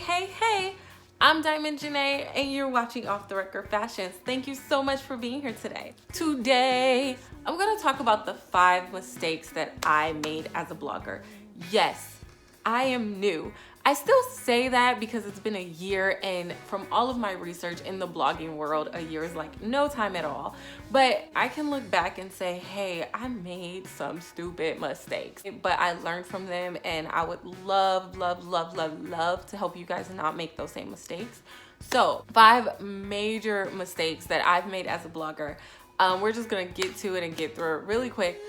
Hey, I'm Diamond Janae and you're watching Off the Record Fashions. Thank you so much for being here today. Today, I'm gonna talk about the 5 mistakes that I made as a blogger. Yes, I am new. I still say that because it's been a year, and from all of my research in the blogging world, a year is like no time at all. But I can look back and say, hey, I made some stupid mistakes, but I learned from them, and I would love to help you guys not make those same mistakes. So 5 major mistakes that I've made as a blogger. We're just gonna get to it and get through it really quick.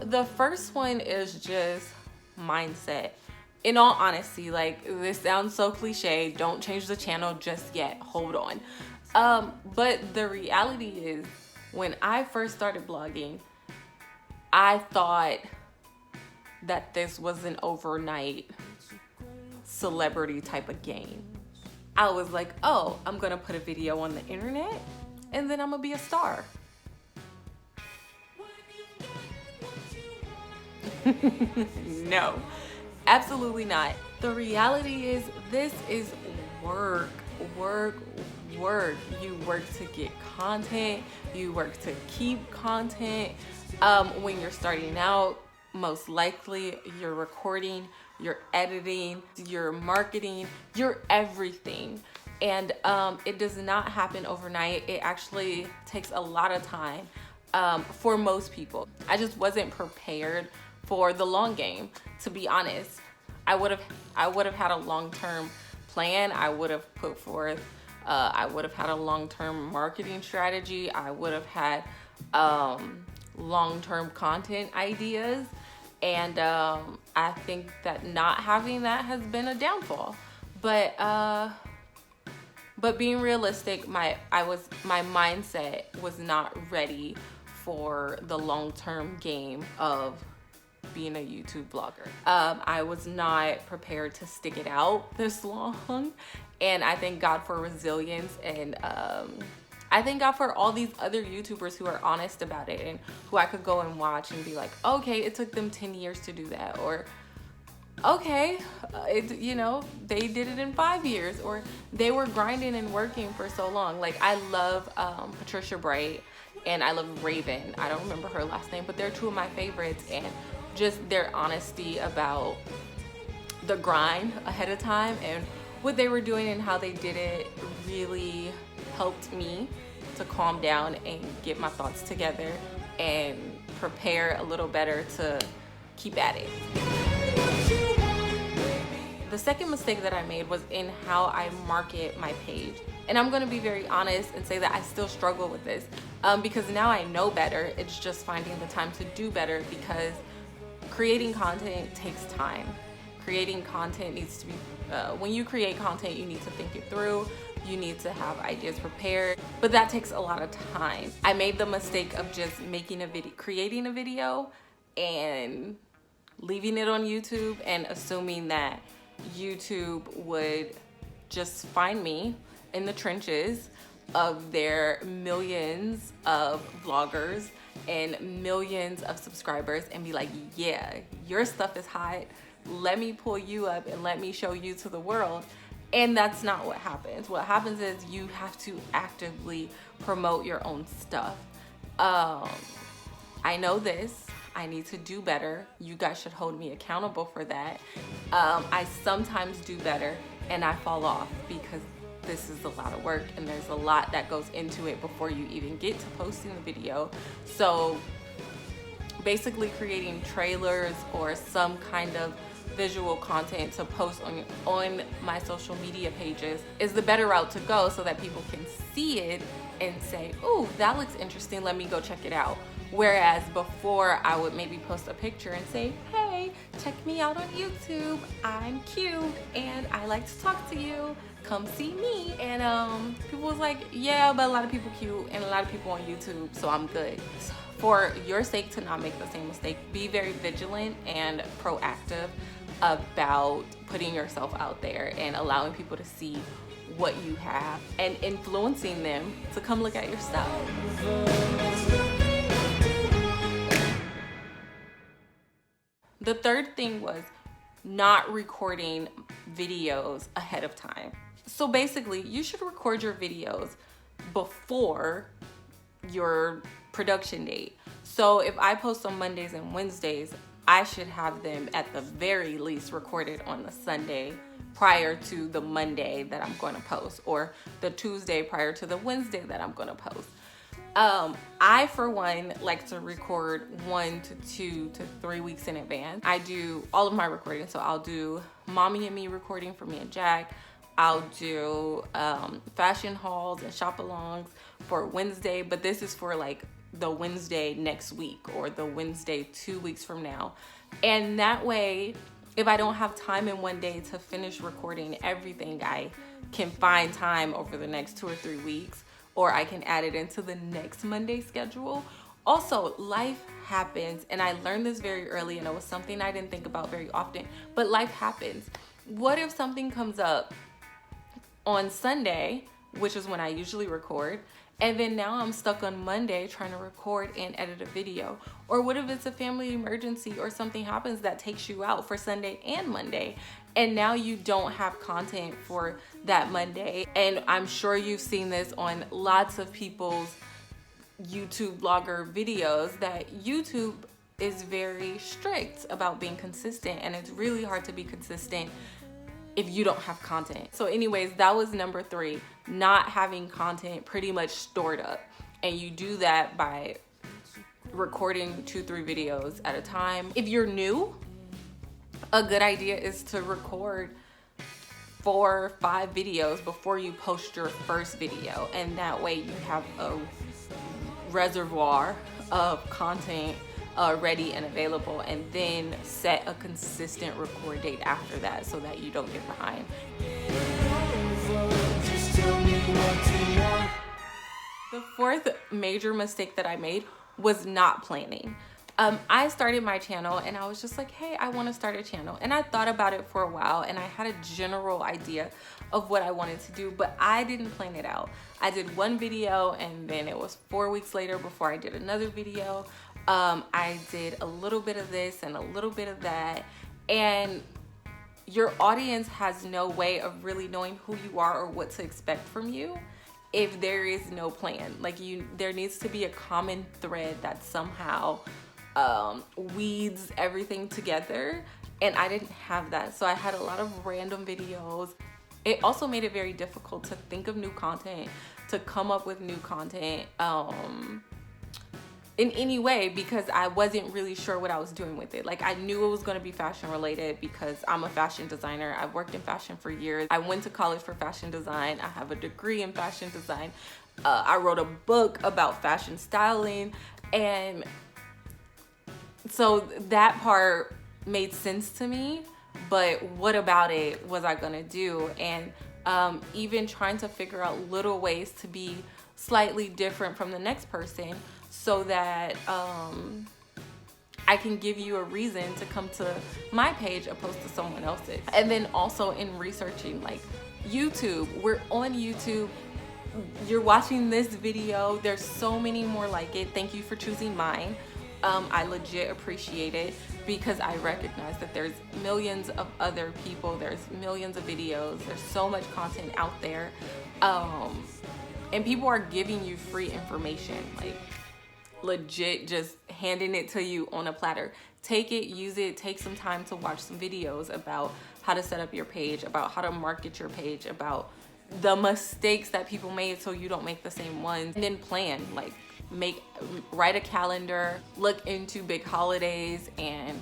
The first one is just mindset. In all honesty, like, this sounds so cliche, don't change the channel just yet, hold on. But the reality is, when I first started blogging, I thought that this was an overnight celebrity type of game. I was like, oh, I'm gonna put a video on the internet and then I'm gonna be a star. No, absolutely not. The reality is, this is work. You work to get content, you work to keep content. When you're starting out, most likely you're recording, you're editing, you're marketing, you're everything. And it does not happen overnight. It actually takes a lot of time for most people. I just wasn't prepared for the long game, to be honest. I would have had a long-term plan. I would have put forth I would have had a long-term marketing strategy. I would have had long-term content ideas, and I think that not having that has been a downfall. But being realistic, my mindset was not ready for the long-term game of being a YouTube vlogger. I was not prepared to stick it out this long, and I thank God for resilience, and I thank God for all these other YouTubers who are honest about it and who I could go and watch and be like, okay, it took them 10 years to do that, or okay, they did it in 5 years, or they were grinding and working for so long. Like, I love Patricia Bright, and I love Raven. I don't remember her last name, but they're 2 of my favorites, and just their honesty about the grind ahead of time and what they were doing and how they did it really helped me to calm down and get my thoughts together and prepare a little better to keep at it. The second mistake that I made was in how I market my page. And I'm gonna be very honest and say that I still struggle with this because now I know better. It's just finding the time to do better, because creating content takes time. Creating content needs to be, when you create content, you need to think it through. You need to have ideas prepared, but that takes a lot of time. I made the mistake of just creating a video and leaving it on YouTube and assuming that YouTube would just find me in the trenches of their millions of vloggers and millions of subscribers and be like, yeah, your stuff is hot. Let me pull you up and let me show you to the world. And that's not what happens. What happens is you have to actively promote your own stuff. I know this. I need to do better. You guys should hold me accountable for that. I sometimes do better and I fall off because this is a lot of work and there's a lot that goes into it before you even get to posting the video. So basically creating trailers or some kind of visual content to post on my social media pages is the better route to go, so that people can see it and say, oh, that looks interesting, let me go check it out. Whereas before, I would maybe post a picture and say, hey, check me out on YouTube, I'm cute and I like to talk to you, come see me. And people was like, yeah, but a lot of people cute and a lot of people on YouTube, so I'm good. For your sake to not make the same mistake, be very vigilant and proactive about putting yourself out there and allowing people to see what you have and influencing them to come look at your stuff. The third thing was not recording videos ahead of time. So basically, you should record your videos before your production date. So if I post on Mondays and Wednesdays, I should have them at the very least recorded on the Sunday prior to the Monday that I'm going to post, or the Tuesday prior to the Wednesday that I'm going to post. I, for one, like to record 1 to 2 to 3 weeks in advance. I do all of my recording. So I'll do Mommy and Me recording for me and Jack. I'll do fashion hauls and shop-alongs for Wednesday, but this is for like the Wednesday next week or the Wednesday 2 weeks from now. And that way, if I don't have time in one day to finish recording everything, I can find time over the next 2 or 3 weeks, or I can add it into the next Monday schedule. Also, life happens, and I learned this very early, and it was something I didn't think about very often, but life happens. What if something comes up on Sunday, which is when I usually record, and then now I'm stuck on Monday trying to record and edit a video? Or what if it's a family emergency or something happens that takes you out for Sunday and Monday, and now you don't have content for that Monday? And I'm sure you've seen this on lots of people's YouTube blogger videos, that YouTube is very strict about being consistent, and it's really hard to be consistent if you don't have content. So anyways, that was number 3, not having content pretty much stored up. And you do that by recording 2-3 videos at a time. If you're new, a good idea is to record 4 or 5 videos before you post your first video. And that way you have a reservoir of content ready and available, and then set a consistent record date after that so that you don't get behind. The 4th major mistake that I made was not planning. I started my channel and I was just like, hey, I want to start a channel. And I thought about it for a while, and I had a general idea of what I wanted to do, but I didn't plan it out. I did one video, and then it was 4 weeks later before I did another video. I did a little bit of this and a little bit of that, and your audience has no way of really knowing who you are or what to expect from you if there is no plan. Like, there needs to be a common thread that somehow weeds everything together, and I didn't have that. So I had a lot of random videos. It also made it very difficult to think of new content, to come up with new content in any way, because I wasn't really sure what I was doing with it. Like, I knew it was going to be fashion related because I'm a fashion designer. I've worked in fashion for years. I went to college for fashion design. I have a degree in fashion design. I wrote a book about fashion styling, and so that part made sense to me. But what about it was I gonna do? And even trying to figure out little ways to be slightly different from the next person, so that I can give you a reason to come to my page opposed to someone else's. And then also in researching, like, YouTube, we're on YouTube. You're watching this video. There's so many more like it. Thank you for choosing mine. I legit appreciate it, because I recognize that there's millions of other people. There's millions of videos. There's so much content out there. And people are giving you free information, like legit just handing it to you on a platter. Take it, use it, take some time to watch some videos about how to set up your page, about how to market your page, about the mistakes that people made so you don't make the same ones. And then plan, like write a calendar, look into big holidays and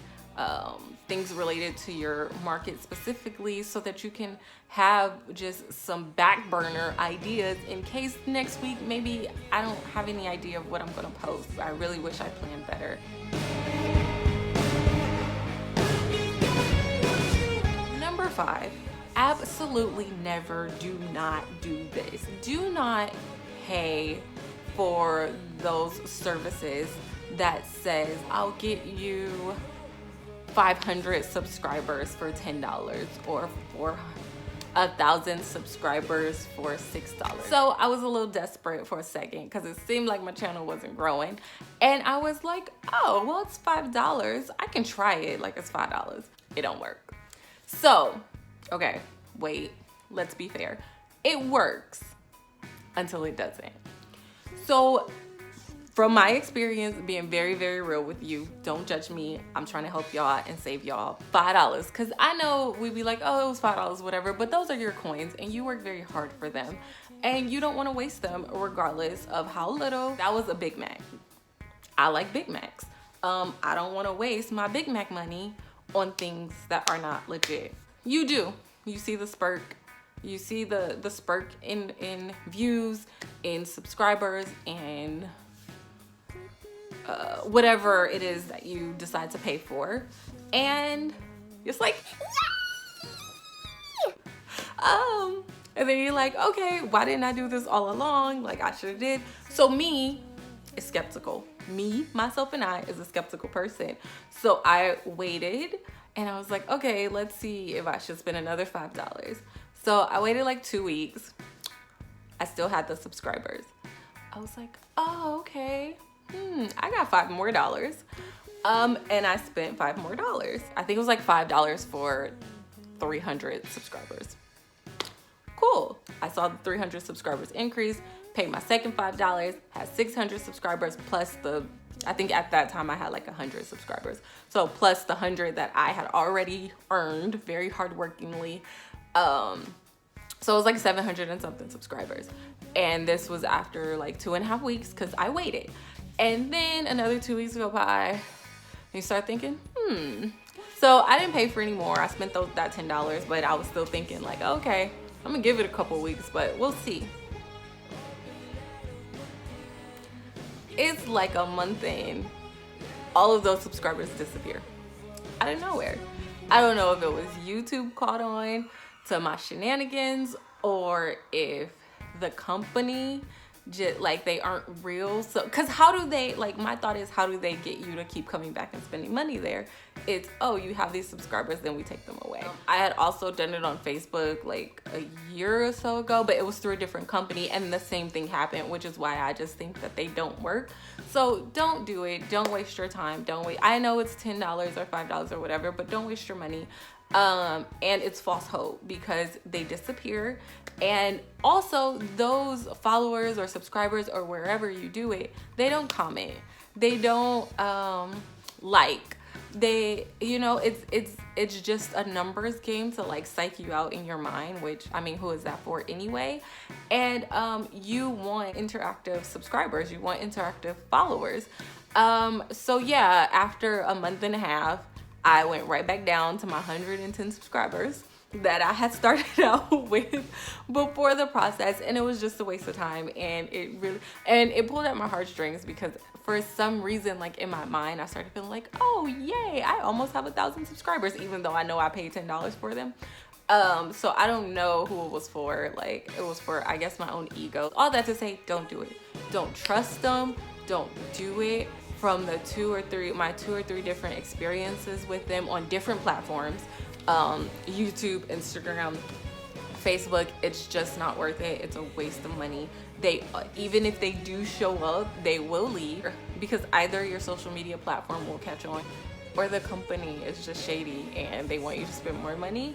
things related to your market specifically, so that you can have just some back burner ideas in case next week maybe I don't have any idea of what I'm gonna post. I really wish I planned better. Number 5, absolutely never, do not do this. Do not pay for those services that says, I'll get you 500 subscribers for $10, or for 1,000 subscribers for $6. So I was a little desperate for a second, because it seemed like my channel wasn't growing, and I was like, oh, well, it's $5. I can try it. Like, it's $5. It don't work. So, okay, wait, let's be fair. It works until it doesn't. So, from my experience, being very, very real with you, don't judge me. I'm trying to help y'all and save y'all $5. Because I know we'd be like, oh, it was $5, whatever. But those are your coins and you work very hard for them. And you don't want to waste them regardless of how little. That was a Big Mac. I like Big Macs. I don't want to waste my Big Mac money on things that are not legit. You do. You see the spurt. You see the spurt in views, in subscribers, and whatever it is that you decide to pay for, and it's like, and then you're like, okay, why didn't I do this all along? Like, I should have did. So me is skeptical. Me, myself, and I is a skeptical person. So I waited, and I was like, okay, let's see if I should spend another $5. So I waited like 2 weeks. I still had the subscribers. I was like, oh, okay. I got $5 more. And I spent $5 more. I think it was like $5 for 300 subscribers. Cool. I saw the 300 subscribers increase, paid my second $5, had 600 subscribers plus I think at that time I had like 100 subscribers. So plus the 100 that I had already earned very hardworkingly. So it was like 700 and something subscribers. And this was after like 2.5 weeks because I waited. And then another 2 weeks go by and you start thinking, So I didn't pay for any more. I spent that $10, but I was still thinking like, okay, I'm gonna give it a couple weeks, but we'll see. It's like a month in, all of those subscribers disappear out of nowhere. I don't know if it was YouTube caught on to my shenanigans or if the company just like they aren't real. So because how do they, like, my thought is, how do they get you to keep coming back and spending money there? It's, oh, you have these subscribers, then we take them away. I had also done it on Facebook like a year or so ago, but it was through a different company and the same thing happened, which is why I just think that they don't work. So don't do it. Don't waste your time. Don't wait. I know it's $10 or $5 or whatever, but don't waste your money. And it's false hope because they disappear. And also those followers or subscribers or wherever you do it, they don't comment, they don't like, they, you know, it's just a numbers game to like psych you out in your mind, which, I mean, who is that for anyway? And you want interactive subscribers, you want interactive followers. So yeah, after a month and a half, I went right back down to my 110 subscribers that I had started out with before the process, and it was just a waste of time. And it pulled at my heartstrings because for some reason, like in my mind, I started feeling like, oh yay, I almost have 1,000 subscribers, even though I know I paid $10 for them. So I don't know who it was for. Like, it was for, I guess, my own ego. All that to say, don't do it. Don't trust them. Don't do it. From my 2 or 3 different experiences with them on different platforms, YouTube, Instagram, Facebook, it's just not worth it. It's a waste of money. They, even if they do show up, they will leave because either your social media platform will catch on or the company is just shady and they want you to spend more money.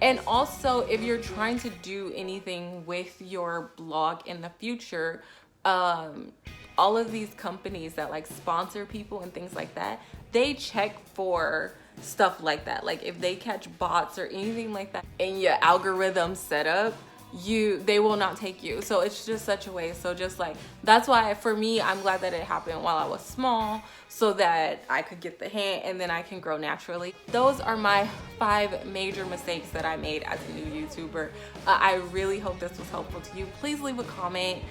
And also, if you're trying to do anything with your blog in the future, all of these companies that like sponsor people and things like that, they check for stuff like that. Like if they catch bots or anything like that in your algorithm setup, they will not take you. So it's just such a waste. So just like, that's why for me, I'm glad that it happened while I was small so that I could get the hint and then I can grow naturally. Those are my 5 major mistakes that I made as a new YouTuber. I really hope this was helpful to you. Please leave a comment.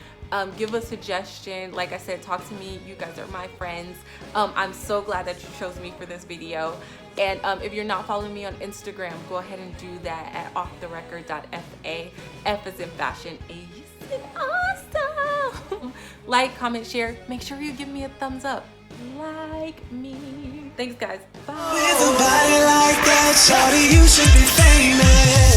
Give a suggestion. Like I said, talk to me. You guys are my friends. I'm so glad that you chose me for this video. And if you're not following me on Instagram, go ahead and do that at offtherecord.fa. F is in fashion. A is in awesome. Like, comment, share. Make sure you give me a thumbs up. Like me. Thanks, guys. Bye. With a body like that, shawty, you should be famous.